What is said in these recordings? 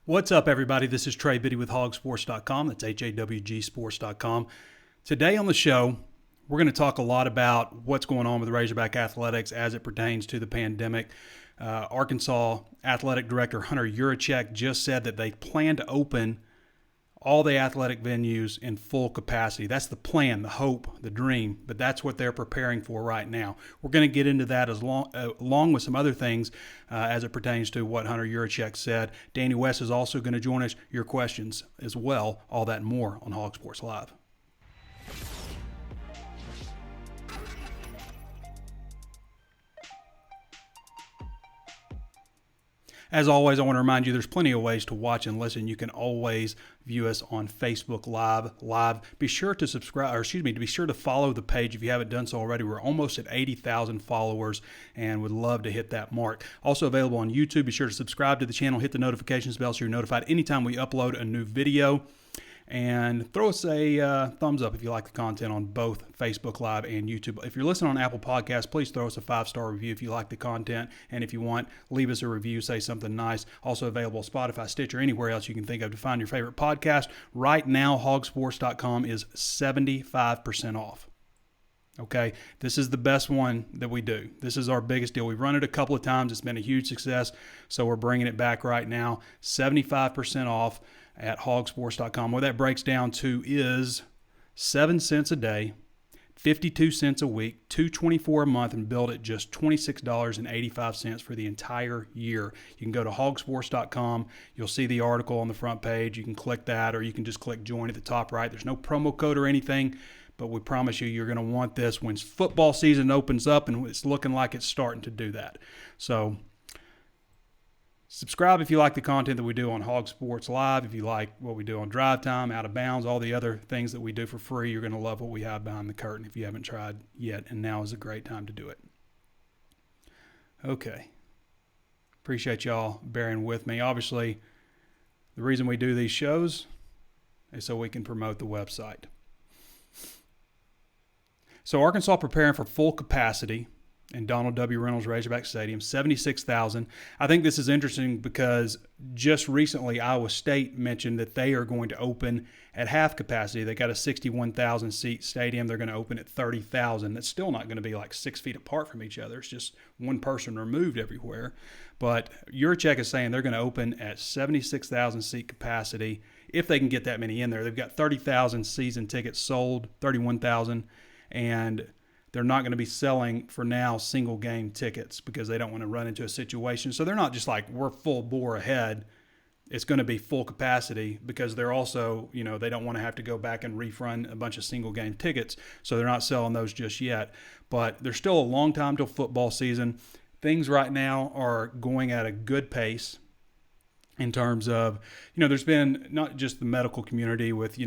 What's up, everybody? This is Trey Biddy with HawgSports.com. That's HawgSports.com. Today on the show, we're going to talk a lot about what's going on with Razorback Athletics as it pertains to the pandemic. Arkansas Athletic Director Hunter Yurachek just said that they plan to open all the athletic venues in full capacity. That's the plan, the hope, the dream, but that's what they're preparing for right now. We're going to get into that along with some other things as it pertains to what Hunter Yurachek said. Danny West is also going to join us. Your questions as well, all that and more on Hog Sports Live. As always, I want to remind you there's plenty of ways to watch and listen. You can always view us on Facebook Live. Be sure to subscribe, be sure to follow the page if you haven't done so already. We're almost at 80,000 followers and would love to hit that mark. Also available on YouTube. Be sure to subscribe to the channel, hit the notifications bell so you're notified anytime we upload a new video. And throw us a thumbs up if you like the content on both Facebook Live and YouTube. If you're listening on Apple Podcasts, please throw us a 5-star review if you like the content. And if you want, leave us a review, say something nice. Also available on Spotify, Stitcher, anywhere else you can think of to find your favorite podcast. Right now, HawgSports.com is 75% off. Okay, this is the best one that we do. This is our biggest deal. We've run it a couple of times. It's been a huge success, so we're bringing it back right now. 75% off at HawgSports.com. What that breaks down to is 7 cents a day, 52 cents a week, $224 a month, and billed at just $26.85 for the entire year. You can go to HawgSports.com. You'll see the article on the front page. You can click that, or you can just click join at the top right. There's no promo code or anything, but we promise you're going to want this when football season opens up, and it's looking like it's starting to do that. So subscribe if you like the content that we do on Hog Sports Live. If you like what we do on Drive Time, Out of Bounds, all the other things that we do for free, you're going to love what we have behind the curtain if you haven't tried yet, and now is a great time to do it. Okay. Appreciate y'all bearing with me. Obviously, the reason we do these shows is so we can promote the website. So Arkansas preparing for full capacity in Donald W. Reynolds Razorback Stadium, 76,000. I think this is interesting because just recently Iowa State mentioned that they are going to open at half capacity. They got a 61,000 seat stadium. They're going to open at 30,000. That's still not going to be like 6 feet apart from each other. It's just one person removed everywhere. But Yurachek is saying they're going to open at 76,000 seat capacity if they can get that many in there. They've got 30,000 season tickets sold, 31,000, and they're not going to be selling, for now, single game tickets because they don't want to run into a situation. So they're not just like, we're full bore ahead. It's going to be full capacity because they're also, they don't want to have to go back and refund a bunch of single game tickets. So they're not selling those just yet. But there's still a long time till football season. Things right now are going at a good pace in terms of, there's been not just the medical community with,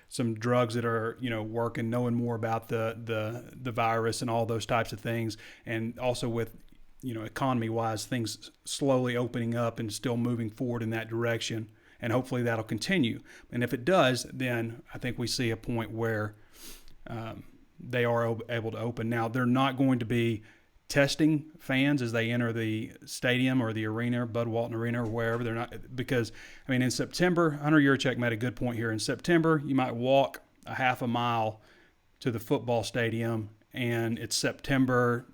some drugs that are, working, knowing more about the virus and all those types of things. And also with, economy-wise, things slowly opening up and still moving forward in that direction. And hopefully that'll continue. And if it does, then I think we see a point where they are able to open. Now, they're not going to be testing fans as they enter the stadium or the arena, Bud Walton Arena or wherever. They're not, because, in September, Hunter Yurachek made a good point here. In September, you might walk a half a mile to the football stadium, and it's September,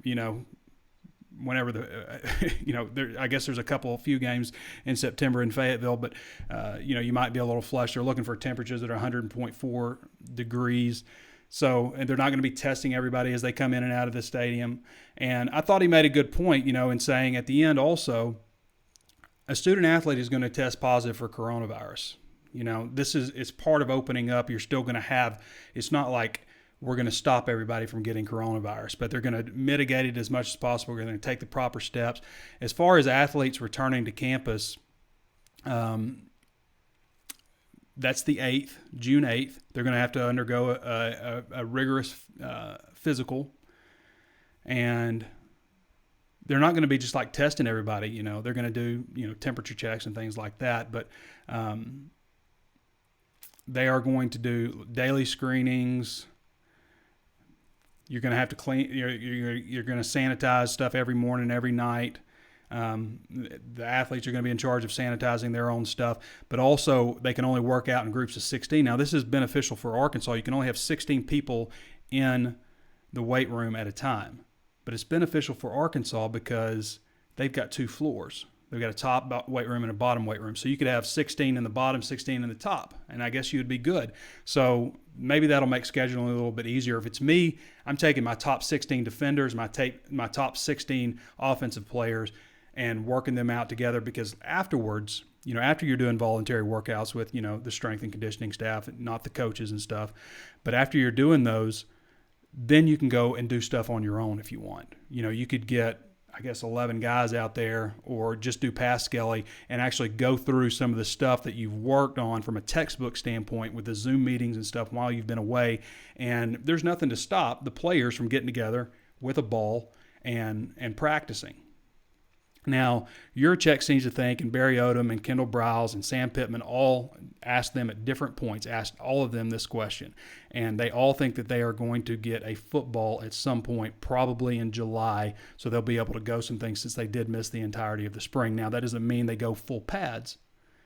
whenever I guess there's a few games in September in Fayetteville, but, you might be a little flushed. They're looking for temperatures that are 100.4 degrees. So, and they're not going to be testing everybody as they come in and out of the stadium. And I thought he made a good point, in saying at the end also, a student athlete is going to test positive for coronavirus. It's part of opening up. You're still going to have, it's not like we're going to stop everybody from getting coronavirus, but they're going to mitigate it as much as possible. We're going to take the proper steps. As far as athletes returning to campus, that's the 8th, June 8th. They're going to have to undergo a rigorous physical. And they're not going to be just like testing everybody. They're going to do, temperature checks and things like that. But they are going to do daily screenings. You're going to have to clean. You're going to sanitize stuff every morning, every night. The athletes are going to be in charge of sanitizing their own stuff, but also they can only work out in groups of 16. Now, this is beneficial for Arkansas. You can only have 16 people in the weight room at a time, but it's beneficial for Arkansas because they've got 2 floors. They've got a top weight room and a bottom weight room. So you could have 16 in the bottom, 16 in the top, and I guess you would be good. So maybe that'll make scheduling a little bit easier. If it's me, I'm taking my top 16 defenders, my top 16 offensive players, and working them out together, because afterwards, after you're doing voluntary workouts with, the strength and conditioning staff, not the coaches and stuff, but after you're doing those, then you can go and do stuff on your own if you want. You could get, 11 guys out there, or just do pass skelly and actually go through some of the stuff that you've worked on from a textbook standpoint with the Zoom meetings and stuff while you've been away. And there's nothing to stop the players from getting together with a ball and practicing. Now, Yurachek seems to think, and Barry Odom and Kendall Briles and Sam Pittman all asked them at different points, asked all of them this question. And they all think that they are going to get a football at some point, probably in July, so they'll be able to go some things since they did miss the entirety of the spring. Now, that doesn't mean they go full pads.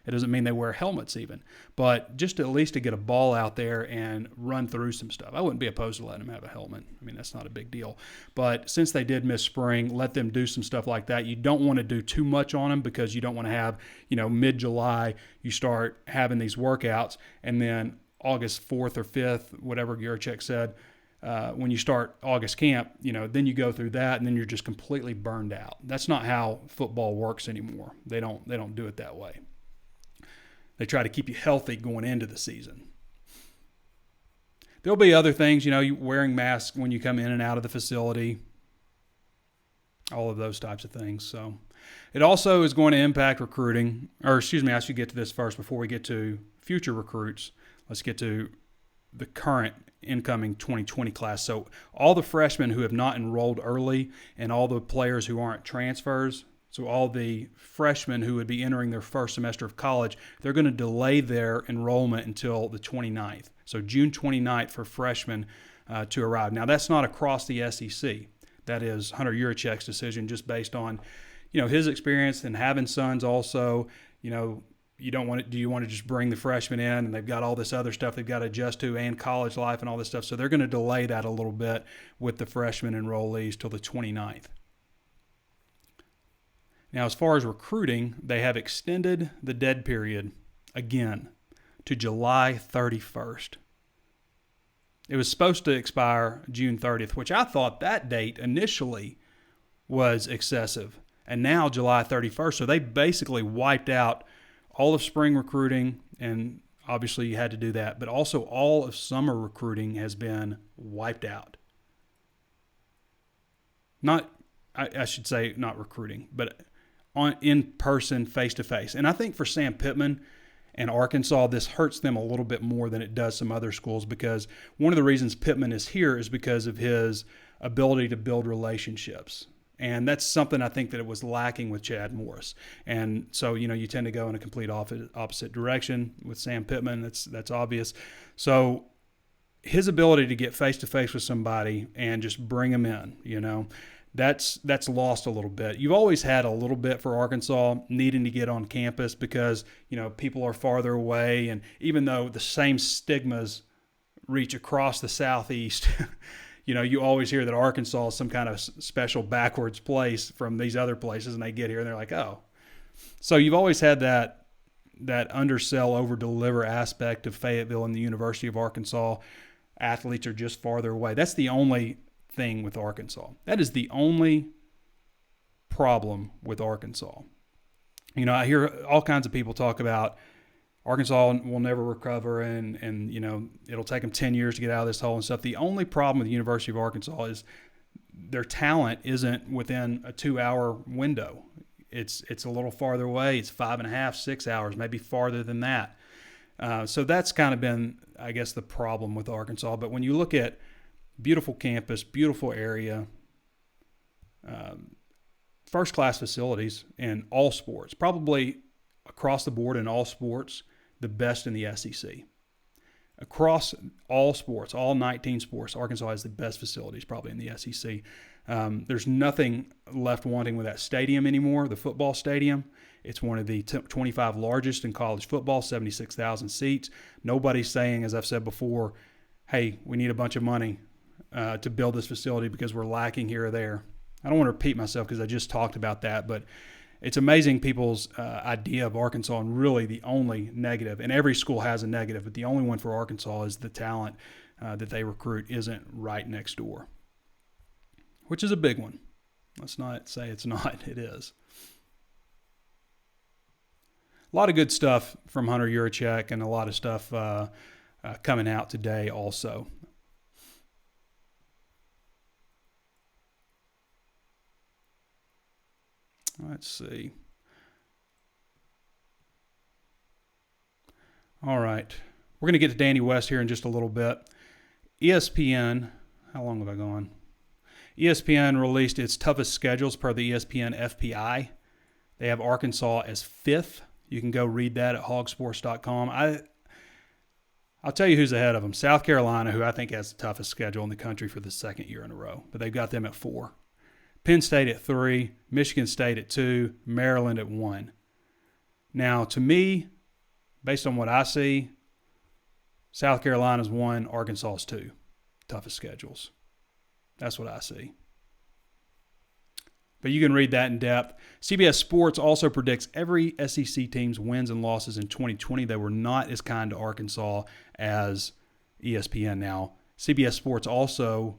It doesn't mean they wear helmets even, but just at least to get a ball out there and run through some stuff. I wouldn't be opposed to letting them have a helmet. That's not a big deal. But since they did miss spring, let them do some stuff like that. You don't want to do too much on them, because you don't want to have, mid-July, you start having these workouts, and then August 4th or 5th, whatever Yurachek said, when you start August camp, then you go through that, and then you're just completely burned out. That's not how football works anymore. They don't do it that way. They try to keep you healthy going into the season. There'll be other things, you wearing masks when you come in and out of the facility, all of those types of things. So it also is going to impact recruiting. I should get to this first before we get to future recruits. Let's get to the current incoming 2020 class. So all the freshmen who have not enrolled early, and all the players who aren't transfers, so all the freshmen who would be entering their first semester of college, they're going to delay their enrollment until the 29th. So June 29th for freshmen to arrive. Now, that's not across the SEC. That is Hunter Yurachek's decision, just based on, his experience and having sons also. Do you want to just bring the freshmen in, and they've got all this other stuff they've got to adjust to, and college life and all this stuff. So they're going to delay that a little bit with the freshman enrollees till the 29th. Now, as far as recruiting, they have extended the dead period again to July 31st. It was supposed to expire June 30th, which I thought that date initially was excessive. And now July 31st. So they basically wiped out all of spring recruiting, and obviously you had to do that, but also all of summer recruiting has been wiped out. I should say not recruiting, but in person, face-to-face. And I think for Sam Pittman and Arkansas, this hurts them a little bit more than it does some other schools, because one of the reasons Pittman is here is because of his ability to build relationships. And that's something I think that it was lacking with Chad Morris. And so, you tend to go in a complete opposite direction with Sam Pittman. That's obvious. So his ability to get face-to-face with somebody and just bring them in, that's lost a little bit. You've always had a little bit for Arkansas needing to get on campus because, people are farther away. And even though the same stigmas reach across the Southeast, you always hear that Arkansas is some kind of special backwards place from these other places, and they get here and they're like, oh. So you've always had that undersell, over-deliver aspect of Fayetteville and the University of Arkansas. Athletes are just farther away. That's the only thing with Arkansas. That is the only problem with Arkansas. I hear all kinds of people talk about Arkansas will never recover, and it'll take them 10 years to get out of this hole and stuff. The only problem with the University of Arkansas is their talent isn't within a 2-hour window. It's a little farther away. It's 5.5, 6 hours, maybe farther than that. So that's kind of been, I guess, the problem with Arkansas. But when you look at beautiful campus, beautiful area, first-class facilities in all sports, probably across the board in all sports, the best in the SEC. Across all sports, all 19 sports, Arkansas has the best facilities probably in the SEC. There's nothing left wanting with that stadium anymore, the football stadium. It's one of the 25 largest in college football, 76,000 seats. Nobody's saying, as I've said before, hey, we need a bunch of money to build this facility because we're lacking here or there. I don't want to repeat myself because I just talked about that, but it's amazing people's idea of Arkansas, and really the only negative, and every school has a negative, but the only one for Arkansas is the talent that they recruit isn't right next door, which is a big one. Let's not say it's not. It is. A lot of good stuff from Hunter Yurachek and a lot of stuff coming out today also. Let's see. All right. We're going to get to Danny West here in just a little bit. ESPN, how long have I gone? ESPN released its toughest schedules per the ESPN FPI. They have Arkansas as 5th. You can go read that at HawgSports.com. I'll tell you who's ahead of them. South Carolina, who I think has the toughest schedule in the country for the second year in a row, but they've got them at 4. Penn State at 3, Michigan State at 2, Maryland at 1. Now, to me, based on what I see, South Carolina's 1, Arkansas's 2. Toughest schedules. That's what I see. But you can read that in depth. CBS Sports also predicts every SEC team's wins and losses in 2020. They were not as kind to Arkansas as ESPN now. CBS Sports also,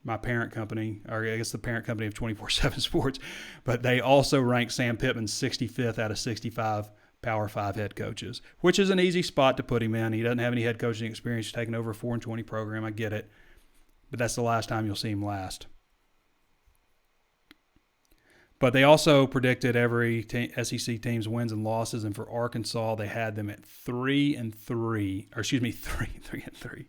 my parent company, or I guess the parent company of 24/7 Sports, but they also rank Sam Pittman 65th out of 65 Power 5 head coaches, which is an easy spot to put him in. He doesn't have any head coaching experience. He's taken over a 4-20 program. I get it. But that's the last time you'll see him last. But they also predicted every SEC team's wins and losses, and for Arkansas, they had them at 3-3, or excuse me, 3-3,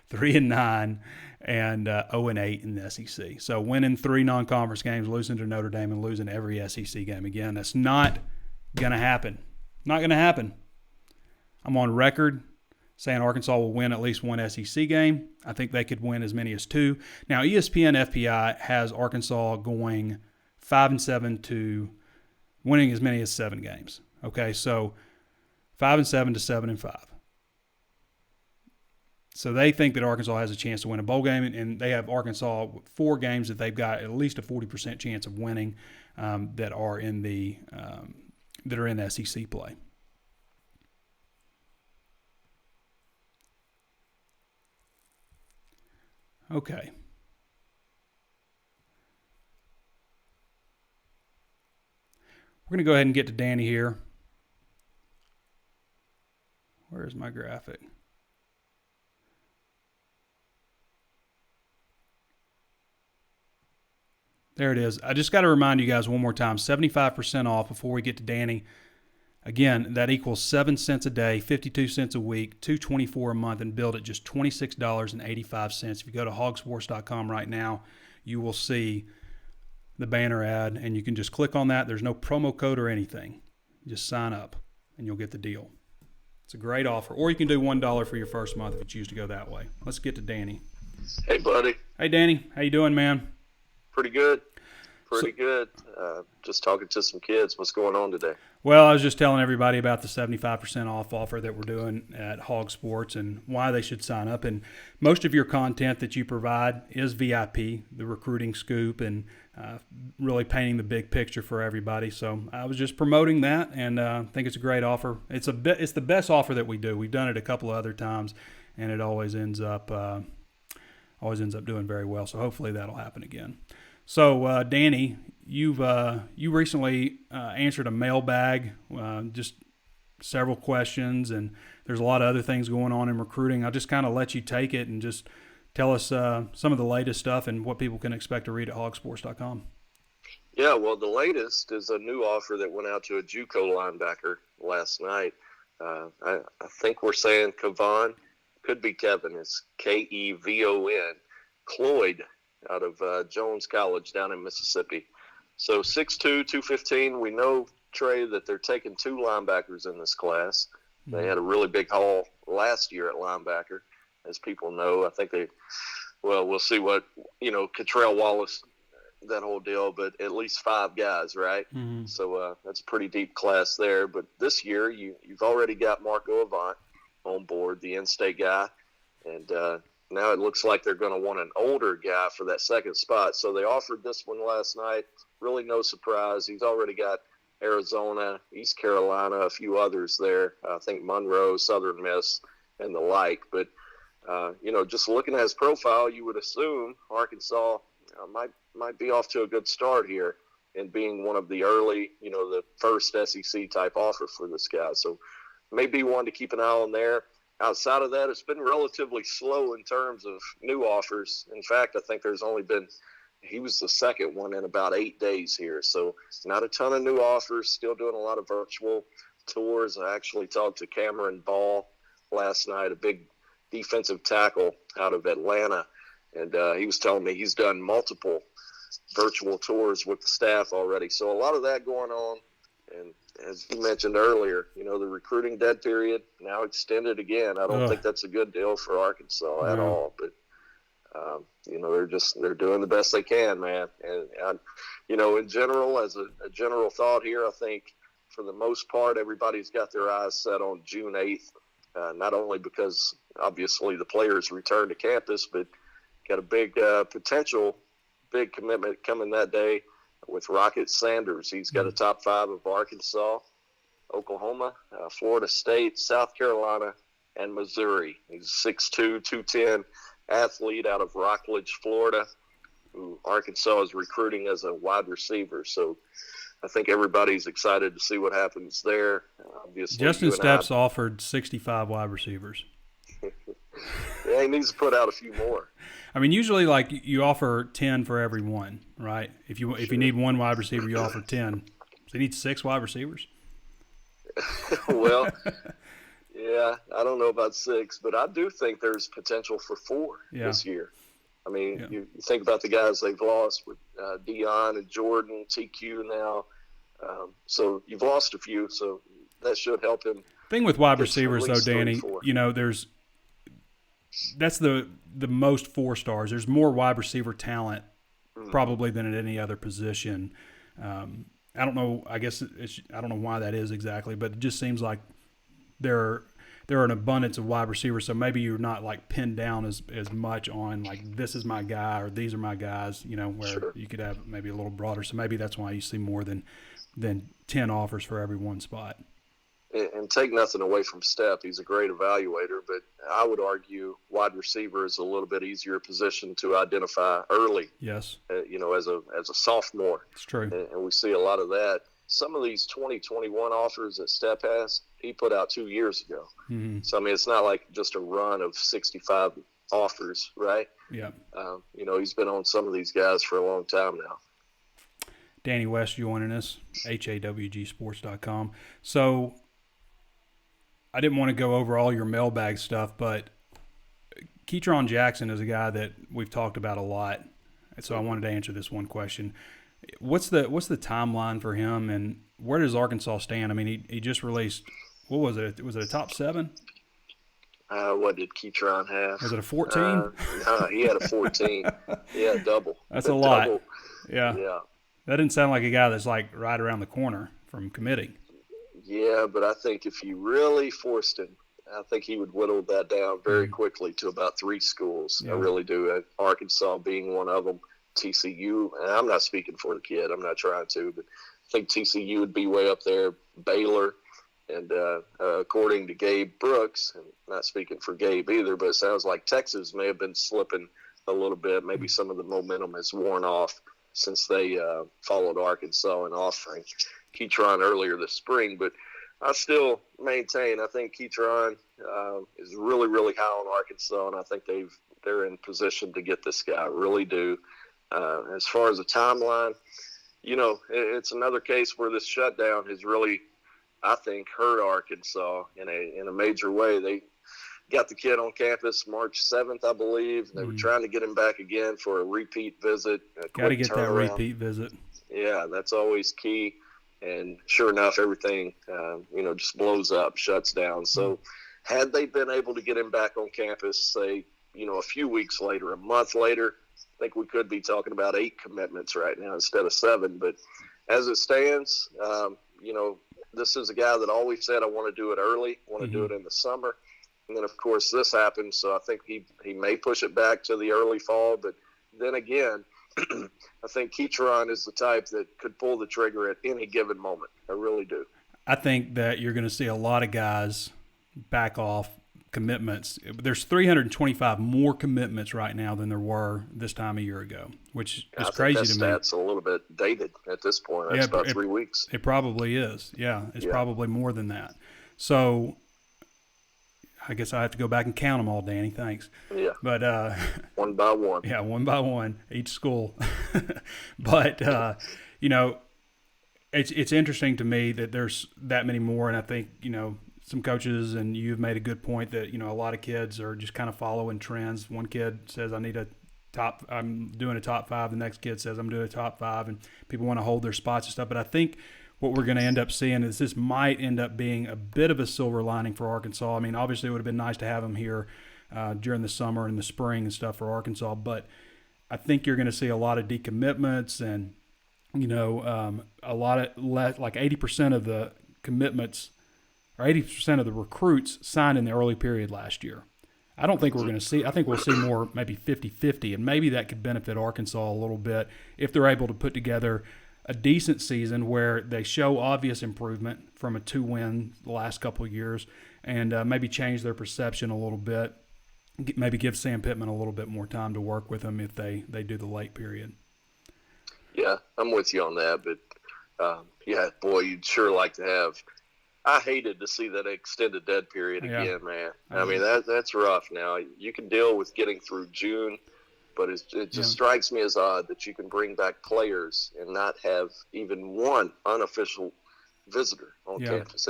3-9, and 0-8 in the SEC. So winning 3 non-conference games, losing to Notre Dame, and losing every SEC game again. That's not going to happen. Not going to happen. I'm on record saying Arkansas will win at least 1 SEC game. I think they could win as many as 2. Now, ESPN FPI has Arkansas going 5-7 to winning as many as 7 games. Okay, so 5-7 to 7-5. So they think that Arkansas has a chance to win a bowl game, and they have Arkansas 4 games that they've got at least a 40% chance of winning that are in the SEC play. Okay. We're going to go ahead and get to Danny here. Where's my graphic? There it is. I just got to remind you guys one more time, 75% off before we get to Danny. Again, that equals 7 cents a day, 52 cents a week, $224 a month, and billed at just $26.85. If you go to HawgSports.com right now, you will see the banner ad, and you can just click on that. There's no promo code or anything. Just sign up, and you'll get the deal. It's a great offer. Or you can do $1 for your first month if you choose to go that way. Let's get to Danny. Hey, buddy. Hey, Danny. How you doing, man? Pretty good. Good. Just talking to some kids. What's going on today? Well, I was just telling everybody about the 75% off offer that we're doing at HawgSports and why they should sign up. And most of your content that you provide is VIP, the recruiting scoop, and really painting the big picture for everybody. So I was just promoting that, and I think it's a great offer. It's the best offer that we do. We've done it a couple of other times, and it always ends up doing very well. So hopefully that'll happen again. So, Danny, you recently answered a mailbag, just several questions, and there's a lot of other things going on in recruiting. I'll just kind of let you take it and just tell us some of the latest stuff and what people can expect to read at HawgSports.com. Yeah, well, the latest is a new offer that went out to a JUCO linebacker last night. I think we're saying Kevon, could be Kevin. It's Kevon, Cloyd, out of Jones College down in Mississippi. So 6'2", 215. We know, Trey, that they're taking 2 linebackers in this class. They had a really big haul last year at linebacker, as people know. I think they Well, we'll see what, Cottrell Wallace, that whole deal, but at least 5 guys, right? Mm-hmm. So that's a pretty deep class there. But this year, you've already got Marco Avant on board, the in-state guy, and now it looks like they're going to want an older guy for that second spot. So they offered this one last night. Really no surprise. He's already got Arizona, East Carolina, a few others there. I think Monroe, Southern Miss, and the like. But, just looking at his profile, you would assume Arkansas might be off to a good start here in being one of the early, the first SEC type offer for this guy. So maybe one to keep an eye on there. Outside of that, it's been relatively slow in terms of new offers. In fact, I think there's only been – he was the second one in about 8 days here. So not a ton of new offers, still doing a lot of virtual tours. I actually talked to Cameron Ball last night, a big defensive tackle out of Atlanta, and he was telling me he's done multiple virtual tours with the staff already. So a lot of that going on. And as you mentioned earlier, the recruiting dead period now extended again. I don't think that's a good deal for Arkansas at all. But they're doing the best they can, man. And in general, as a general thought here, I think for the most part, everybody's got their eyes set on June 8th. Not only because obviously the players return to campus, but got a big potential big commitment coming that day with Rocket Sanders. He's got a top 5 of Arkansas, Oklahoma, Florida State, South Carolina, and Missouri. He's 6'2", 210 athlete out of Rockledge, Florida, who Arkansas is recruiting as a wide receiver. So I think everybody's excited to see what happens there. Obviously, Justin Steps offered 65 wide receivers. Yeah, he needs to put out a few more. I mean, usually, like, you offer 10 for every one, right? If you need one wide receiver, you offer 10. So you need 6 wide receivers? Well, yeah, I don't know about 6, but I do think there's potential for 4 this year. I mean, you think about the guys they've lost with Dion and Jordan, TQ now. So you've lost a few, so that should help him. Thing with wide receivers, though, Danny, that's the most 4 stars. There's more wide receiver talent probably than at any other position. I don't know. I guess I don't know why that is exactly, but it just seems like there are an abundance of wide receivers. So maybe you're not like pinned down as much on like this is my guy or these are my guys. Where you could have maybe a little broader. So maybe that's why you see more than 10 offers for every one spot. And take nothing away from Step. He's a great evaluator, but I would argue wide receiver is a little bit easier position to identify early. Yes. As a sophomore. It's true. And we see a lot of that. Some of these 2021 offers that Step has, he put out 2 years ago. Mm-hmm. So, I mean, it's not like just a run of 65 offers, right? Yeah. He's been on some of these guys for a long time now. Danny West joining us, HawgSports.com. So, I didn't want to go over all your mailbag stuff, but Keytron Jackson is a guy that we've talked about a lot, and so I wanted to answer this one question. What's the timeline for him, and where does Arkansas stand? I mean, he just released, what was it? Was it a top 7? What did Keytron have? Was it a 14? He had a 14. Yeah, double. That's a lot. Double. Yeah. That didn't sound like a guy that's like right around the corner from committing. Yeah, but I think if you really forced him, I think he would whittle that down very quickly to about 3 schools. Yeah. I really do. Arkansas being one of them, TCU. And I'm not speaking for the kid. I'm not trying to, but I think TCU would be way up there. Baylor, and according to Gabe Brooks, and not speaking for Gabe either, but it sounds like Texas may have been slipping a little bit. Maybe some of the momentum has worn off since they followed Arkansas in offering Keytron earlier this spring. But I still maintain I think Keytron is really, really high on Arkansas, and I think they're in position to get this guy. I really do. As far as a timeline, it's another case where this shutdown has really, I think, hurt Arkansas in a major way. They got the kid on campus March 7th, I believe. They were trying to get him back again for a repeat visit. Got to get that repeat visit. Yeah, that's always key. And sure enough, everything, just blows up, shuts down. So had they been able to get him back on campus, say, a few weeks later, a month later, I think we could be talking about 8 commitments right now instead of 7. But as it stands, this is a guy that always said, I want to do it early, want to do it in the summer. And then, of course, this happened, so I think he may push it back to the early fall. But then again, I think Keatron is the type that could pull the trigger at any given moment. I really do. I think that you're going to see a lot of guys back off commitments. There's 325 more commitments right now than there were this time a year ago, which is crazy to me. That's a little bit dated at this point. That's about 3 weeks. It probably is. Yeah, it's probably more than that. So I guess I have to go back and count them all, Danny. Thanks. Yeah. But one by one. Yeah, one by one, each school. But it's interesting to me that there's that many more, and I think some coaches and you've made a good point that a lot of kids are just kind of following trends. One kid says I'm doing a top 5. The next kid says I'm doing a top 5, and people want to hold their spots and stuff. But I think what we're going to end up seeing is this might end up being a bit of a silver lining for Arkansas. I mean, obviously it would have been nice to have them here during the summer and the spring and stuff for Arkansas, but I think you're going to see a lot of decommitments and a lot of like 80% of the commitments or 80% of the recruits signed in the early period last year. I don't think we're going to see – I think we'll see more maybe 50-50, and maybe that could benefit Arkansas a little bit if they're able to put together a decent season where they show obvious improvement from a 2-win the last couple of years and maybe change their perception a little bit, maybe give Sam Pittman a little bit more time to work with them if they do the late period. Yeah, I'm with you on that, but boy, you'd sure like to have – I hated to see that extended dead period again, man. I mean, that's rough now. You can deal with getting through June, but it just strikes me as odd that you can bring back players and not have even one unofficial visitor on campus.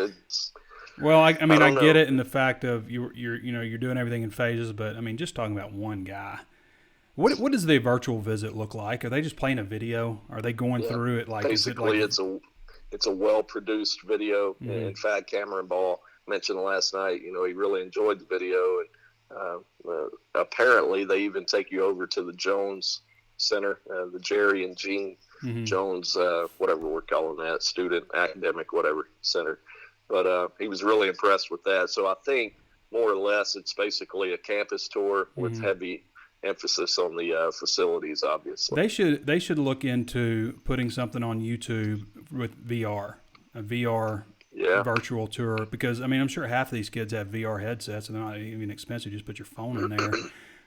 Well, I get it in the fact of you're doing everything in phases, but I mean, just talking about one guy. What does the virtual visit look like? Are they just playing a video? Are they going through it like basically it's a well-produced video. Mm-hmm. In fact, Cameron Ball mentioned last night, he really enjoyed the video. And apparently they even take you over to the Jones Center, the Jerry and Jean Jones, whatever we're calling that, student, academic, whatever center. But he was really impressed with that. So I think more or less it's basically a campus tour with heavy emphasis on the facilities, obviously. They should look into putting something on YouTube with VR, a VR virtual tour, because I mean I'm sure half of these kids have VR headsets and they're not even expensive. Just put your phone in there,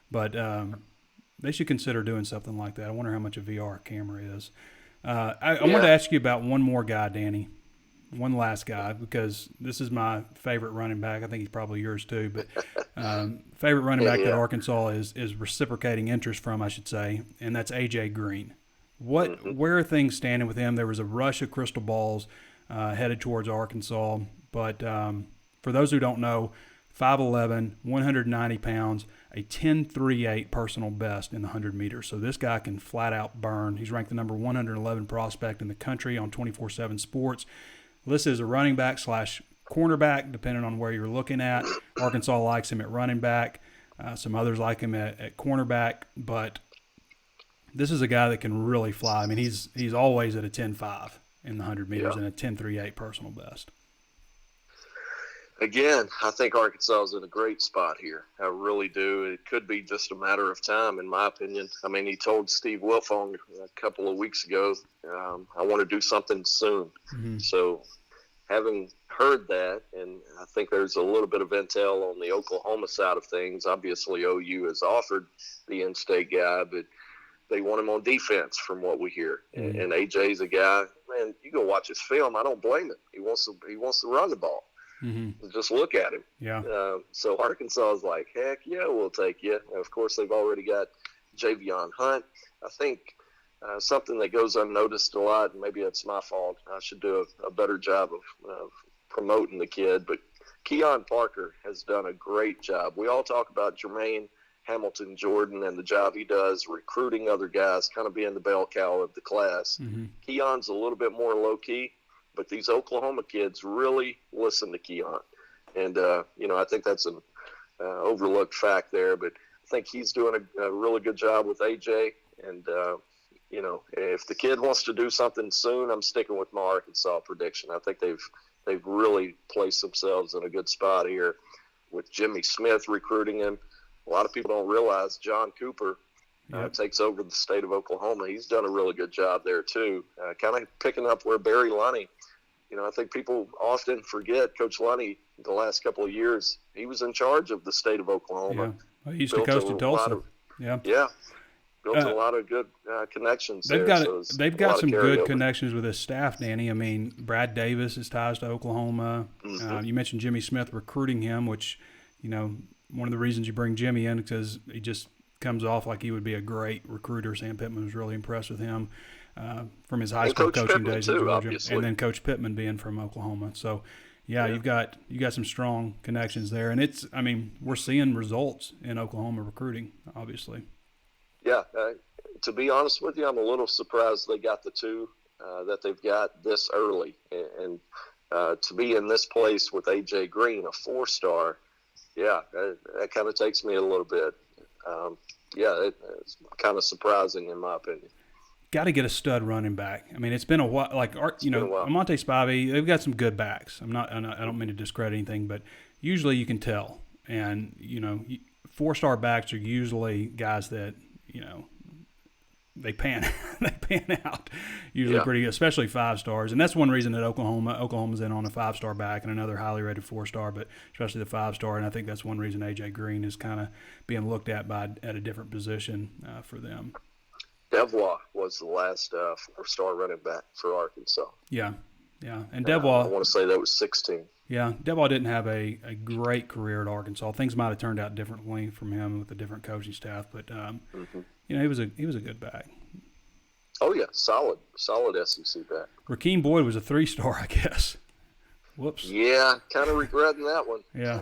but they should consider doing something like that. I wonder how much a VR camera is. I wanted to ask you about one more guy, Danny. One last guy, because this is my favorite running back. I think he's probably yours too, but favorite running back that Arkansas is reciprocating interest from, I should say, and that's A.J. Green. Where are things standing with him? There was a rush of crystal balls headed towards Arkansas, but for those who don't know, 5'11", 190 pounds, a 10.38 personal best in the 100 meters. So this guy can flat out burn. He's ranked the number 111 prospect in the country on 24/7 Sports. Listed as a running back / cornerback, depending on where you're looking at. Arkansas likes him at running back. Some others like him at cornerback. But this is a guy that can really fly. I mean, he's always at a 10.5 in the 100 meters and a 10.38 personal best. Again, I think Arkansas is in a great spot here. I really do. It could be just a matter of time, in my opinion. I mean, he told Steve Wilfong a couple of weeks ago, I want to do something soon. Mm-hmm. So having heard that, and I think there's a little bit of intel on the Oklahoma side of things. Obviously, OU has offered the in-state guy, but they want him on defense from what we hear. Mm-hmm. And AJ's a guy, man, you go watch his film, I don't blame him. He wants to run the ball. Mm-hmm. Just look at him. Yeah. So Arkansas is like, heck yeah, we'll take you. And of course, they've already got Javion Hunt. I think something that goes unnoticed a lot, and maybe it's my fault. I should do a better job of promoting the kid. But Keon Parker has done a great job. We all talk about Jermaine Hamilton Jordan and the job he does recruiting other guys, kind of being the bell cow of the class. Mm-hmm. Keon's a little bit more low-key. But these Oklahoma kids really listen to Keon. And, I think that's an overlooked fact there. But think he's doing a really good job with AJ. And, if the kid wants to do something soon, I'm sticking with my Arkansas prediction. I think they've really placed themselves in a good spot here with Jimmy Smith recruiting him. A lot of people don't realize John Cooper takes over the state of Oklahoma. He's done a really good job there too, kind of picking up where Barry Lunny. I think people often forget Coach Lunny the last couple of years. He was in charge of the state of Oklahoma. Yeah. Well, he used to coach in Tulsa. Yeah. Built a lot of good connections they've there. They've got some good connections with his staff, Danny. I mean, Brad Davis has ties to Oklahoma. Mm-hmm. You mentioned Jimmy Smith recruiting him, which, one of the reasons you bring Jimmy in because he just comes off like he would be a great recruiter. Sam Pittman was really impressed with him from his high school coaching days in Georgia, obviously. And then Coach Pittman being from Oklahoma. So, you've got some strong connections there, and we're seeing results in Oklahoma recruiting, obviously. Yeah, to be honest with you, I'm a little surprised they got the two that they've got this early, and to be in this place with AJ Green, a 4-star. Yeah, that kind of takes me a little bit. It's kind of surprising in my opinion. Got to get a stud running back. I mean, it's been a while. Amante Spivey, they've got some good backs. I don't mean to discredit anything, but usually you can tell. And 4-star backs are usually guys that they pan out usually pretty good, especially 5-stars. And that's one reason that Oklahoma's in on a 5-star back and another highly rated 4-star, but especially the 5-star. And I think that's one reason AJ Green is kind of being looked at at a different position for them. Devois was the last 4-star running back for Arkansas. Yeah. And Devois, I want to say that was 16. Yeah, Devois didn't have a great career at Arkansas. Things might have turned out differently from him with a different coaching staff, but he was a good back. Oh yeah, solid SEC back. Rakeem Boyd was a 3-star, I guess. Whoops. Yeah, kind of regretting that one. Yeah.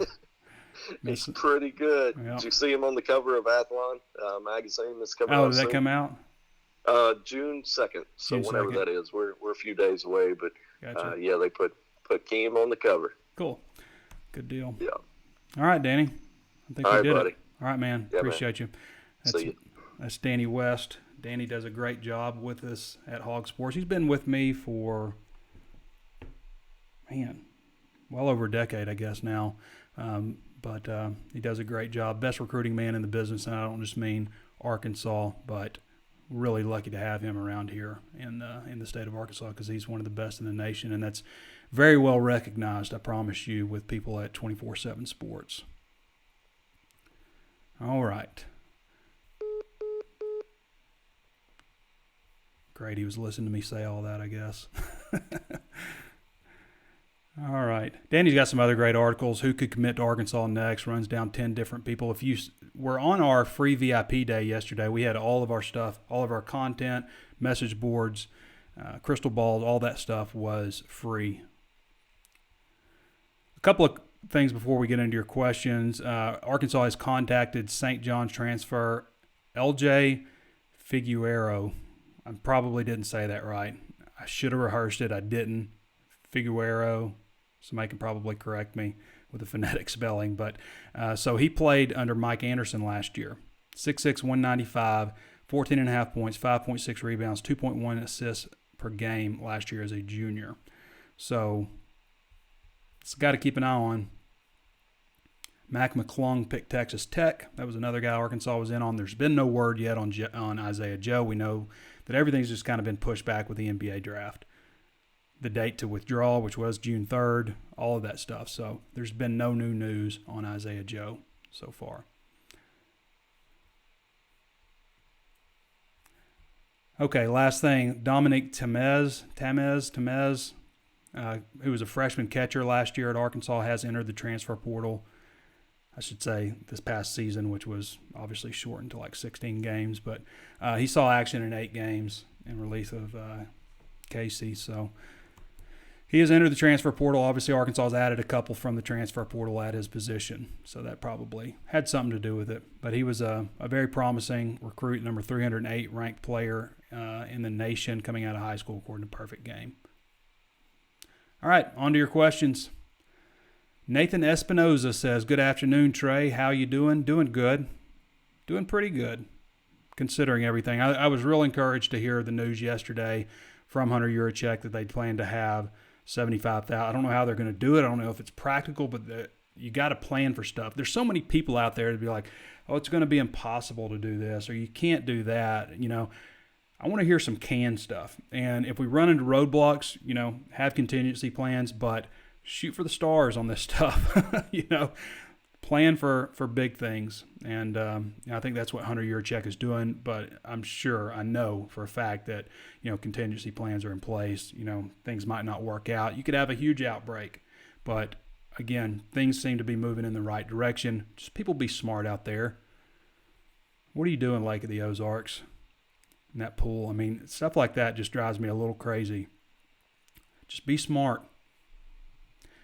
He's pretty good. Yeah. Did you see him on the cover of Athlon magazine that's coming out? Oh, did that come out? June 2nd. So June whenever 2nd. that is, we're a few days away, but Gotcha. they put Keem on the cover. Cool. Good deal. Yeah. All right, Danny. I think All we right, did buddy. it. All right, man. Yeah, Appreciate you. See you. That's Danny West. Danny does a great job with us at HawgSports. He's been with me for, well over a decade, I guess now. But he does a great job. Best recruiting man in the business, and I don't just mean Arkansas, but really lucky to have him around here in the state of Arkansas because he's one of the best in the nation, and that's very well recognized, I promise you, with people at 24/7 Sports. All right. Great, he was listening to me say all that, I guess. All right. Danny's got some other great articles. Who could commit to Arkansas next? Runs down 10 different people. If you were on our free VIP day yesterday, we had all of our stuff, all of our content, message boards, crystal balls, all that stuff was free. A couple of things before we get into your questions. Arkansas has contacted St. John's transfer LJ Figueroa. I probably didn't say that right. I should have rehearsed it. I didn't. Figueroa. Somebody can probably correct me with the phonetic spelling. But so he played under Mike Anderson last year. 6'6", 195, 14.5 points, 5.6 rebounds, 2.1 assists per game last year as a junior. So it's got to keep an eye on. Mac McClung picked Texas Tech. That was another guy Arkansas was in on. There's been no word yet on Isaiah Joe. We know that everything's just kind of been pushed back with the NBA draft. The date to withdraw, which was June 3rd, all of that stuff. So there's been no new news on Isaiah Joe so far. Okay, last thing. Dominic Tamez, who was a freshman catcher last year at Arkansas, has entered the transfer portal. I should say this past season, which was obviously shortened to like 16 games. But he saw action in 8 games in relief of Casey. So he has entered the transfer portal. Obviously, Arkansas has added a couple from the transfer portal at his position. So that probably had something to do with it. But he was a very promising recruit, number 308 ranked player in the nation coming out of high school, according to Perfect Game. All right, on to your questions. Nathan Espinoza says, "Good afternoon, Trey. How you doing?" Doing good. doing pretty good considering everything. I was real encouraged to hear the news yesterday from Hunter Yurachek that they plan to have 75,000. I don't know how they're going to do it. I don't know if it's practical, but you got to plan for stuff. There's so many people out there to be like, oh, it's going to be impossible to do this, or you can't do that. You know, I want to hear some canned stuff. And if we run into roadblocks, you know, have contingency plans, but shoot for the stars on this stuff. You know, plan for big things. And I think that's what Hunter Yurachek is doing. But I know for a fact that, you know, contingency plans are in place. You know, things might not work out. You could have a huge outbreak. But again, things seem to be moving in the right direction. Just people be smart out there. What are you doing, Lake of the Ozarks? In that pool? I mean, stuff like that just drives me a little crazy. Just be smart.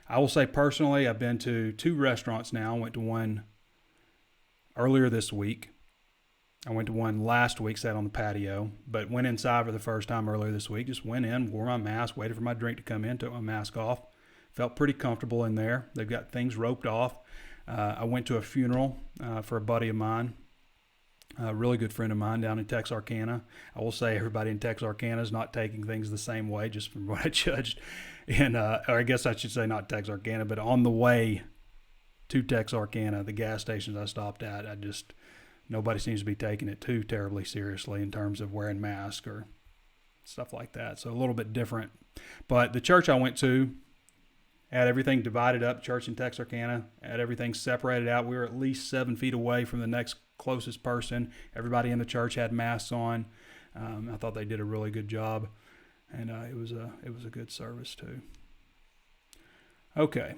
I will say personally, I've been to 2 restaurants now. I went to one earlier this week. I went to one last week, sat on the patio, but went inside for the first time earlier this week. Just went in, wore my mask, waited for my drink to come in, took my mask off. Felt pretty comfortable in there. They've got things roped off. I went to a funeral for a buddy of mine, a really good friend of mine down in Texarkana. I will say everybody in Texarkana is not taking things the same way, just from what I judged. And or I guess I should say not Texarkana, but on the way to Texarkana, the gas stations I stopped at, nobody seems to be taking it too terribly seriously in terms of wearing masks or stuff like that. So a little bit different. But the church I went to had everything divided up, church in Texarkana, had everything separated out. We were at least 7 feet away from the next closest person. Everybody in the church had masks on. I thought they did a really good job, and it was a good service too. Okay,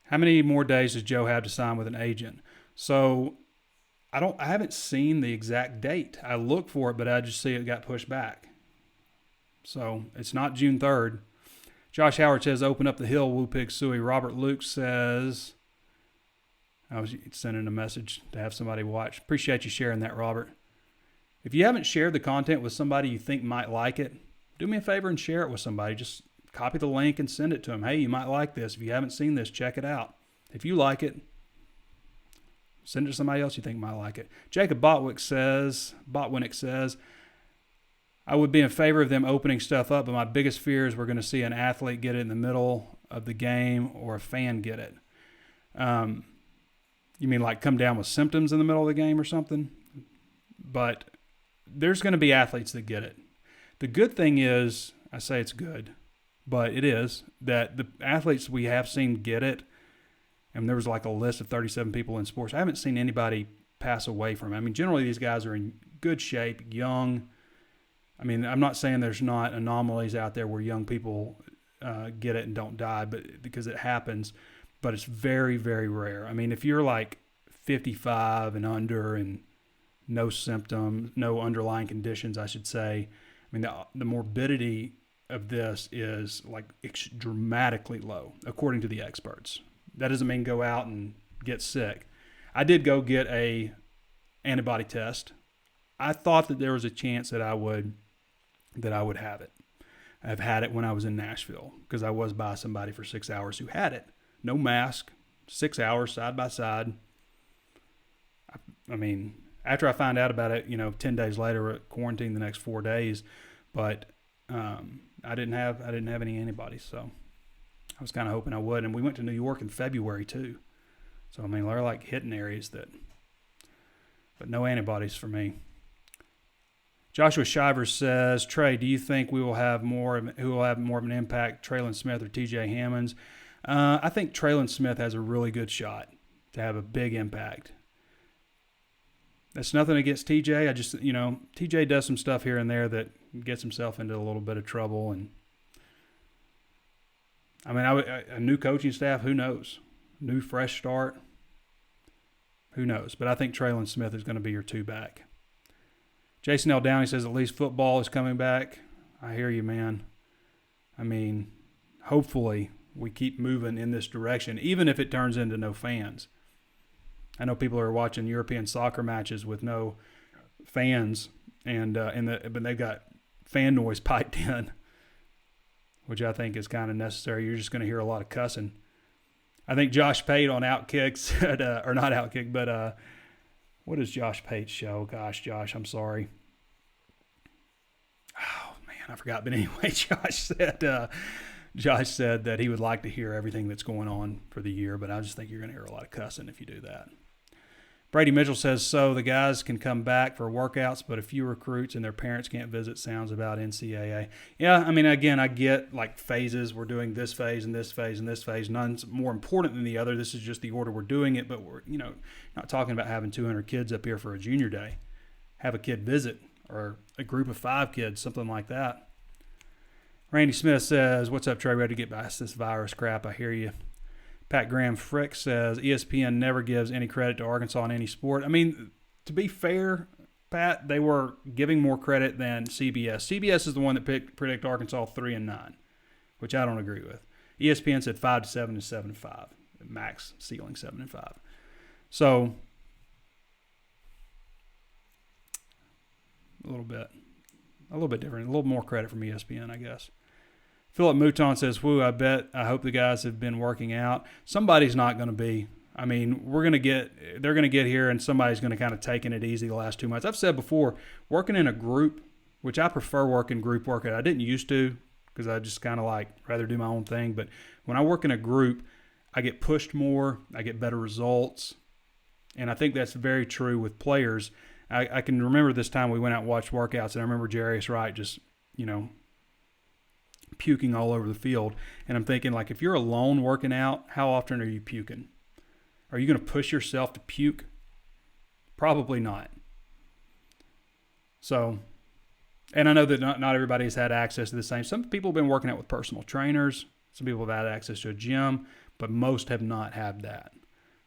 how many more days does Joe have to sign with an agent? So I haven't seen the exact date. I looked for it, but I just see it got pushed back. So it's not June 3rd. Josh Howard says, open up the hill, Woo Pig Suey. Robert Luke says, I was sending a message to have somebody watch. Appreciate you sharing that, Robert. If you haven't shared the content with somebody you think might like it, do me a favor and share it with somebody. Just copy the link and send it to them. Hey, you might like this. If you haven't seen this, check it out. If you like it, send it to somebody else you think might like it. Jacob Botwinick says, I would be in favor of them opening stuff up, but my biggest fear is we're going to see an athlete get it in the middle of the game or a fan get it. You mean like come down with symptoms in the middle of the game or something? But there's going to be athletes that get it. The good thing is, I say it's good, but it is, that the athletes we have seen get it, and there was like a list of 37 people in sports. I haven't seen anybody pass away from it. I mean, generally these guys are in good shape, young. I mean, I'm not saying there's not anomalies out there where young people get it and don't die, but because it happens, but it's very, very rare. I mean, if you're like 55 and under and no symptoms, no underlying conditions, I should say, I mean, the morbidity of this is like dramatically low, according to the experts. That doesn't mean go out and get sick. I did go get a antibody test. I thought that there was a chance that I would have it. I've had it when I was in Nashville because I was by somebody for 6 hours who had it. No mask, 6 hours side by side. I mean, after I found out about it, 10 days later, I quarantined the next 4 days, but I didn't have any antibodies, so I was kind of hoping I would. And we went to New York in February too, so I mean, they're like hitting areas but no antibodies for me. Joshua Shivers says, Trey, do you think who will have more of an impact, Traylon Smith or TJ Hammonds? I think Traylon Smith has a really good shot to have a big impact. That's nothing against TJ. I just, TJ does some stuff here and there that gets himself into a little bit of trouble. And I mean, a new coaching staff, who knows? New fresh start, who knows? But I think Traylon Smith is going to be your 2 back. Jason L. Downey says at least football is coming back. I hear you, man. I mean, hopefully we keep moving in this direction, even if it turns into no fans. I know people are watching European soccer matches with no fans, but they've got fan noise piped in, which I think is kind of necessary. You're just going to hear a lot of cussing. I think Josh Pate on Outkick said, or not Outkick, but What does Josh Pate show? Gosh, Josh, I'm sorry. Oh, man, I forgot. But anyway, Josh said that he would like to hear everything that's going on for the year, but I just think you're going to hear a lot of cussing if you do that. Brady Mitchell says, so the guys can come back for workouts, but a few recruits and their parents can't visit. Sounds about NCAA. Yeah, I mean, again, I get like phases. We're doing this phase and this phase and this phase. None's more important than the other. This is just the order we're doing it, but we're, not talking about having 200 kids up here for a junior day. Have a kid visit or a group of 5 kids, something like that. Randy Smith says, what's up, Trey? Ready to get past this virus crap? I hear you. Pat Graham Frick says, ESPN never gives any credit to Arkansas in any sport. I mean, to be fair, Pat, they were giving more credit than CBS. CBS is the one that predict Arkansas 3-9, which I don't agree with. ESPN said 5-7 and 7-5. Max ceiling 7-5. So a little bit different. A little more credit from ESPN, I guess. Philip Mouton says, I hope the guys have been working out. Somebody's not going to be. I mean, they're going to get here and somebody's going to kind of taking it easy the last 2 months. I've said before, working in a group, which I prefer working group workout. I didn't used to because I just kind of rather do my own thing. But when I work in a group, I get pushed more. I get better results. And I think that's very true with players. I can remember this time we went out and watched workouts, and I remember Jarius Wright just, puking all over the field. And I'm thinking, if you're alone working out, how often are you puking? Are you going to push yourself to puke? Probably not. So, and I know that not everybody has had access to the same. Some people have been working out with personal trainers. Some people have had access to a gym, but most have not had that.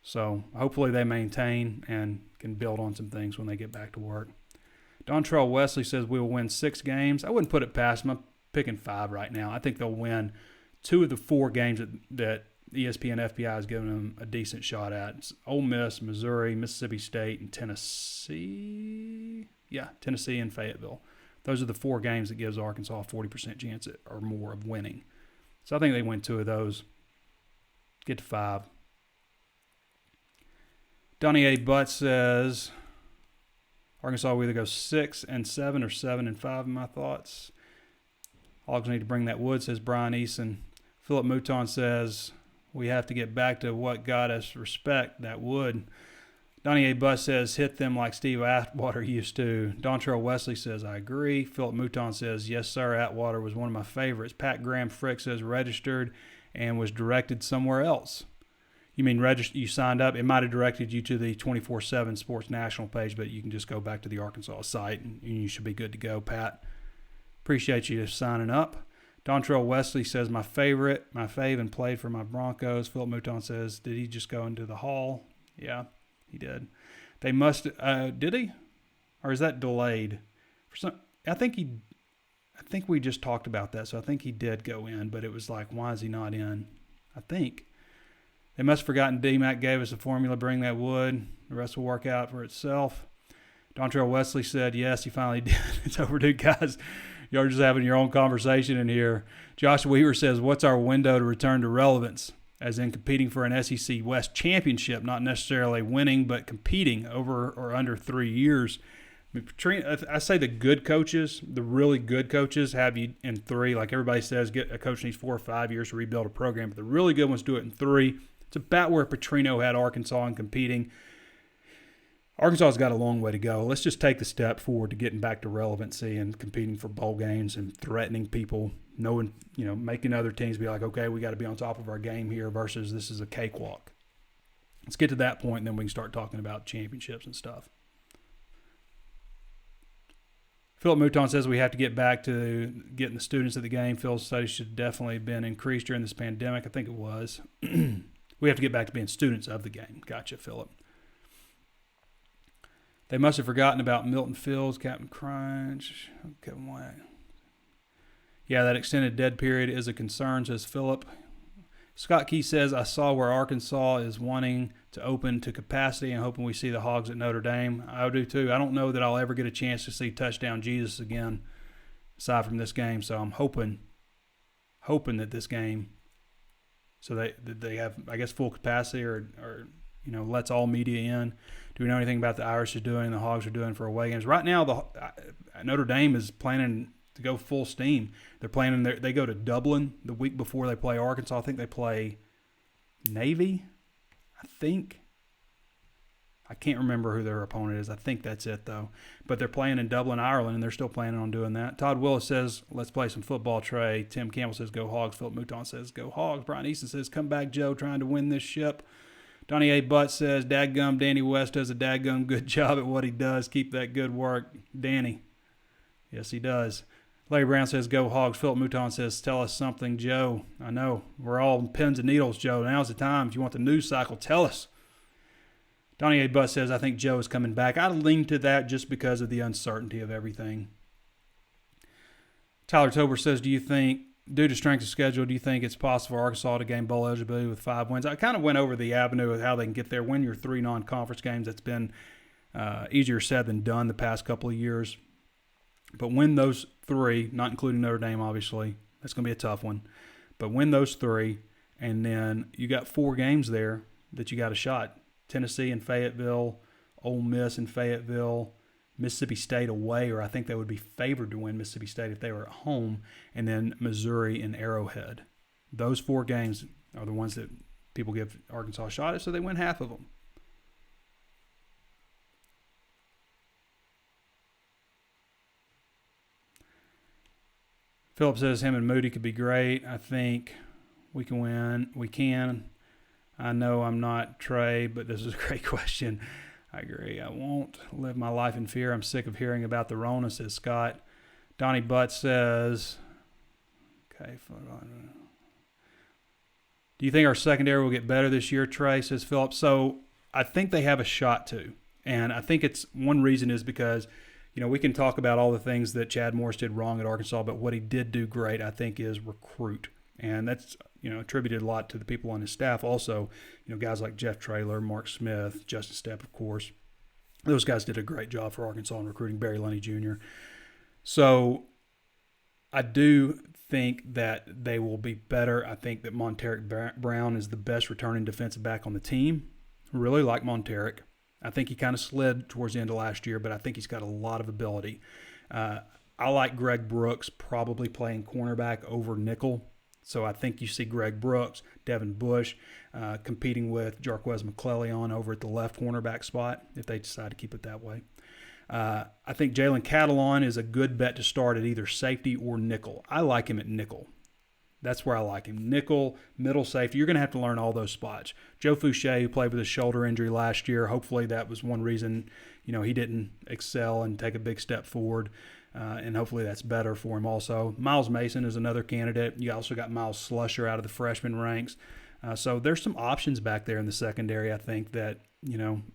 So hopefully they maintain and can build on some things when they get back to work. Dontrell Wesley says we will win 6 games. I wouldn't put it past them. I'm picking 5 right now. I think they'll win 2 of the 4 games that ESPN FPI has given them a decent shot at. It's Ole Miss, Missouri, Mississippi State, and Tennessee. Yeah, Tennessee and Fayetteville. Those are the 4 games that gives Arkansas a 40% chance or more of winning. So I think they win 2 of those. Get to 5. Donnie A. Butt says Arkansas will either go 6-7 or 7-5 in my thoughts. Hogs need to bring that wood, says Brian Eason. Philip Mouton says we have to get back to what got us respect, that wood. Donnie A. Butt says hit them like Steve Atwater used to. Dontrell Wesley says I agree. Philip Mouton says yes, sir, Atwater was one of my favorites. Pat Graham Frick says registered and was directed somewhere else. You mean you signed up? It might have directed you to the 24/7 Sports National page, but you can just go back to the Arkansas site, and you should be good to go, Pat. Appreciate you signing up. Dontrell Wesley says my fave and played for my Broncos. Philip Mouton says, did he just go into the hall? Yeah, he did. They must did he? Or is that delayed? I think we just talked about that, so I think he did go in, but it was why is he not in? I think. They must have forgotten D-Mac gave us a formula, bring that wood. The rest will work out for itself. Dontrell Wesley said, yes, he finally did. It's overdue, guys. You're just having your own conversation in here. Josh Weaver says, what's our window to return to relevance? As in competing for an SEC West championship, not necessarily winning, but competing over or under 3 years. I say the good coaches, the really good coaches have you in 3. Like everybody says, a coach needs 4 or 5 years to rebuild a program. But the really good ones do it in 3. It's about where Petrino had Arkansas in competing. Arkansas's got a long way to go. Let's just take the step forward to getting back to relevancy and competing for bowl games and threatening people, knowing, making other teams be like, okay, we got to be on top of our game here versus this is a cakewalk. Let's get to that point, and then we can start talking about championships and stuff. Philip Mouton says we have to get back to getting the students at the game. Field studies should definitely have been increased during this pandemic. I think it was. We have to get back to being students of the game. Gotcha, Philip. They must have forgotten about Milton Fields, Captain Crunch, Kevin White. Yeah, that extended dead period is a concern, says Philip. Scott Key says, I saw where Arkansas is wanting to open to capacity and hoping we see the Hogs at Notre Dame. I do too. I don't know that I'll ever get a chance to see Touchdown Jesus again aside from this game, so I'm hoping that this game, so they have, I guess, full capacity or lets all media in. Do we know anything about the Irish are doing, the Hogs are doing for away games? Right now, Notre Dame is planning to go full steam. They're planning. They go to Dublin the week before they play Arkansas. I think they play Navy. I can't remember who their opponent is. I think that's it, though. But they're playing in Dublin, Ireland, and they're still planning on doing that. Todd Willis says, let's play some football, Trey. Tim Campbell says, go Hogs. Philip Mouton says, go Hogs. Brian Easton says, come back, Joe, trying to win this ship. Donnie A. Butt says, dadgum, Danny West does a dadgum good job at what he does. Keep that good work. Danny. Yes, he does. Larry Brown says, go Hogs. Philip Mouton says, tell us something, Joe. I know. We're all pins and needles, Joe. Now's the time. If you want the news cycle, tell us. Donnie A. Butt says, I think Joe is coming back. I lean to that just because of the uncertainty of everything. Tyler Tober says, do you think, due to strength of schedule, do you think it's possible for Arkansas to gain bowl eligibility with 5 wins? I kind of went over the avenue of how they can get there. Win your 3 non-conference games. That's been easier said than done the past couple of years. But win those 3, not including Notre Dame, obviously. That's going to be a tough one. But win those 3, and then you got 4 games there that you got a shot. Tennessee and Fayetteville, Ole Miss and Fayetteville, Mississippi State away, or I think they would be favored to win Mississippi State if they were at home, and then Missouri and Arrowhead. Those 4 games are the ones that people give Arkansas a shot at, so they win half of them. Philip says him and Moody could be great. I think we can win. We can. I know I'm not Trey, but this is a great question. I agree. I won't live my life in fear. I'm sick of hearing about the Rona, says Scott. Donnie Butt says, okay, do you think our secondary will get better this year, Trey, says Philip? So I think they have a shot to. And I think it's one reason is because, we can talk about all the things that Chad Morris did wrong at Arkansas, but what he did do great, I think, is recruit. And that's, attributed a lot to the people on his staff. Also, guys like Jeff Traylor, Mark Smith, Justin Stepp, of course. Those guys did a great job for Arkansas in recruiting, Barry Lunny Jr. So I do think that they will be better. I think that Monteric Brown is the best returning defensive back on the team. Really like Monteric. I think he kind of slid towards the end of last year, but I think he's got a lot of ability. I like Greg Brooks probably playing cornerback over nickel. So I think you see Greg Brooks, Devin Bush competing with Jarquez McClellan over at the left cornerback spot if they decide to keep it that way. I think Jalen Catalon is a good bet to start at either safety or nickel. I like him at nickel. That's where I like him. Nickel, middle safety. You're going to have to learn all those spots. Joe Fouché, who played with a shoulder injury last year, hopefully that was one reason he didn't excel and take a big step forward. And hopefully that's better for him also. Miles Mason is another candidate. You also got Miles Slusher out of the freshman ranks. So there's some options back there in the secondary. I think that,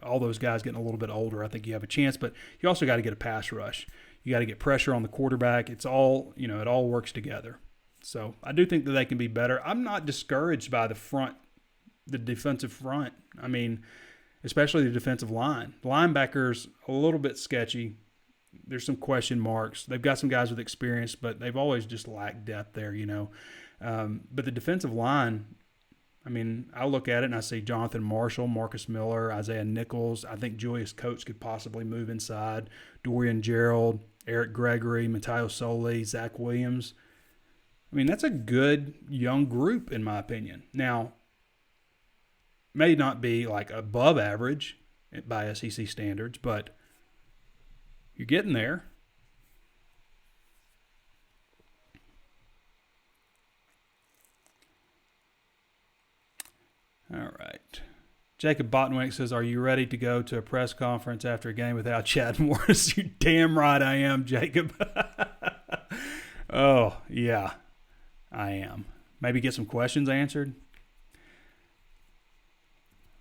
all those guys getting a little bit older, I think you have a chance. But you also got to get a pass rush. You got to get pressure on the quarterback. It's all, it all works together. So I do think that they can be better. I'm not discouraged by the defensive front. I mean, especially the defensive line. The linebackers, a little bit sketchy. There's some question marks. They've got some guys with experience, but they've always just lacked depth there, But the defensive line, I mean, I look at it and I see Jonathan Marshall, Marcus Miller, Isaiah Nichols. I think Julius Coates could possibly move inside. Dorian Gerald, Eric Gregory, Matteo Soli, Zach Williams. I mean, that's a good young group in my opinion. Now, may not be like above average by SEC standards, but you're getting there. All right. Jacob Bottenwick says, are you ready to go to a press conference after a game without Chad Morris? You're damn right I am, Jacob. Oh, yeah, I am. Maybe get some questions answered.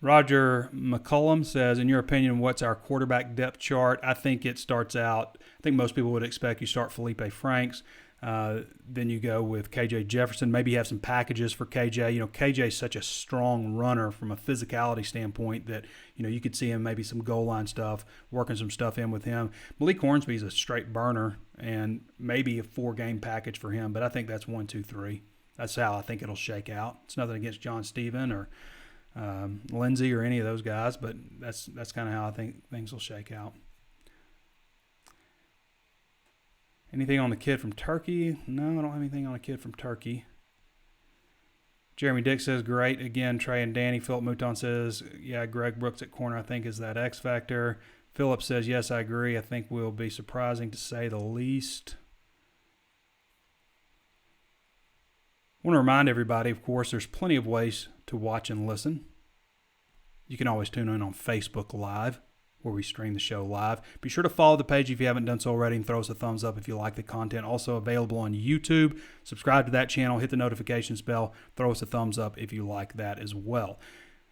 Roger McCullum says, in your opinion, what's our quarterback depth chart? I think it starts out, I think most people would expect you start Felipe Franks. Then you go with KJ Jefferson. Maybe you have some packages for KJ. KJ is such a strong runner from a physicality standpoint that, you could see him maybe some goal line stuff, working some stuff in with him. Malik Hornsby's a straight burner and maybe a 4-game package for him, but I think that's 1, 2, 3. That's how I think it'll shake out. It's nothing against John Steven or Lindsey or any of those guys, but that's kind of how I think things will shake out. Anything on the kid from Turkey? No, I don't have anything on a kid from Turkey. Jeremy Dick says, great. Again, Trey and Danny. Philip Mouton says, yeah, Greg Brooks at corner, I think, is that X factor. Philip says, yes, I agree. I think will be surprising to say the least. I want to remind everybody, of course, there's plenty of ways to watch and listen. You can always tune in on Facebook Live, where we stream the show live. Be sure to follow the page if you haven't done so already, and throw us a thumbs up if you like the content. Also available on YouTube. Subscribe to that channel, hit the notifications bell, throw us a thumbs up if you like that as well.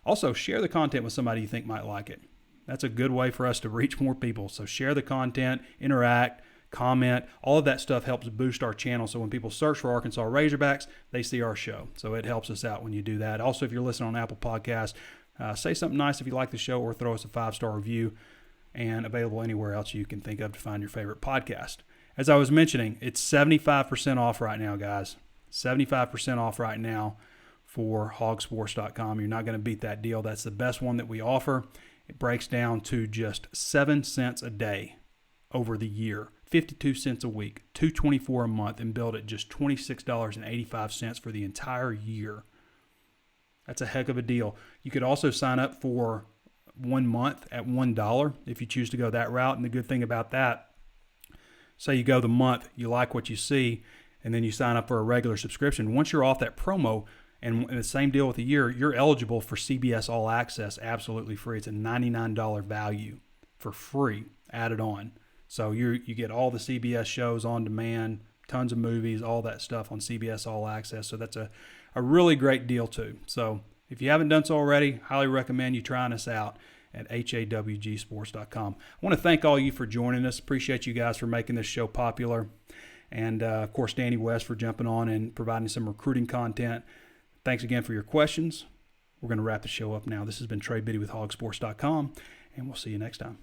Also, share the content with somebody you think might like it. That's a good way for us to reach more people. So share the content, interact, comment. All of that stuff helps boost our channel. So when people search for Arkansas Razorbacks, they see our show. So it helps us out when you do that. Also, if you're listening on Apple Podcasts, say something nice if you like the show, or throw us a 5-star review, and available anywhere else you can think of to find your favorite podcast. As I was mentioning, it's 75% off right now, guys. 75% off right now for HawgSports.com. You're not going to beat that deal. That's the best one that we offer. It breaks down to just 7 cents a day over the year, 52 cents a week, $2.24 a month, and billed at just $26.85 for the entire year. That's a heck of a deal. You could also sign up for 1 month at $1 if you choose to go that route. And the good thing about that, say you go the month, you like what you see, and then you sign up for a regular subscription. Once you're off that promo, and the same deal with the year, you're eligible for CBS All Access absolutely free. It's a $99 value for free added on. So you get all the CBS shows on demand, tons of movies, all that stuff on CBS All Access. So that's a really great deal too. So if you haven't done so already, highly recommend you trying us out at HawgSports.com. I want to thank all you for joining us. Appreciate you guys for making this show popular. And, of course, Danny West for jumping on and providing some recruiting content. Thanks again for your questions. We're going to wrap the show up now. This has been Trey Biddy with HawgSports.com, and we'll see you next time.